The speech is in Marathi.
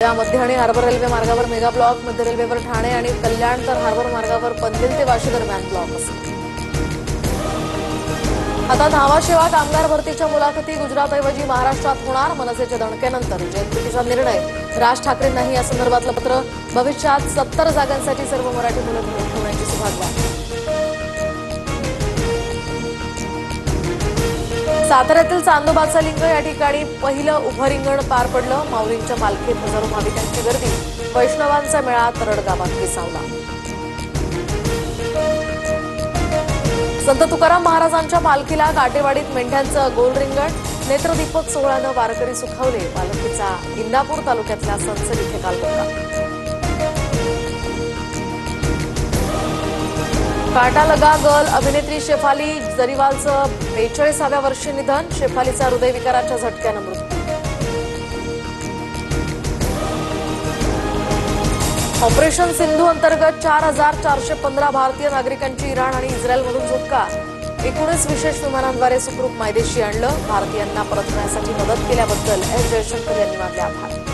मध्य आणि हार्बर रेल्वे मार्गावर मेगा ब्लॉक, मध्य रेल्वेवर ठाणे आणि कल्याण तर हार्बर मार्गावर पनवेल ते वाशी दरम्यान ब्लॉक असेल। आता धावा सेवा कामगार भरतीच्या मुलाखती गुजरातऐवजी महाराष्ट्रात होणार। मनसेच्या दणकेनंतर जयंतीचा निर्णय। राज ठाकरेंनाही या संदर्भातलं पत्र। भविष्यात 70 जागांसाठी सर्व मराठी मुलं घेऊन ठेवण्याची सभागृहात। साताऱ्यातील चांदोबाचा लिंग या ठिकाणी पहिलं उभं रिंगण पार पडलं। माऊलींच्या पालखीत हजारो भाविकांची गर्दी। वैष्णवांचा मेळा तरड गावात विसावला। संत तुकाराम महाराजांच्या पालखीला काटेवाडीत मेंढ्यांचं गोल रिंगण। नेत्रदीपक सोहळ्यानं वारकरी सुखावले। पालखीचा इंदापूर तालुक्यातल्या संसद इथे काल मुक्काम। काटालगा गर्ल अभिनेत्री शेफाली जरीवालचं 42व्या वर्षी निधन। शेफालीचा हृदयविकाराच्या झटक्यानं मृत्यू। ऑपरेशन सिंधू अंतर्गत 4415 भारतीय नागरिकांची इराण आणि इस्रायलमधून सुटका। 19 विशेष विमानांद्वारे सुखरूप मायदेशी आणलं। भारतीयांना परतण्यासाठी मदत केल्याबद्दल एस जयशंकर यांनी मानले आभार।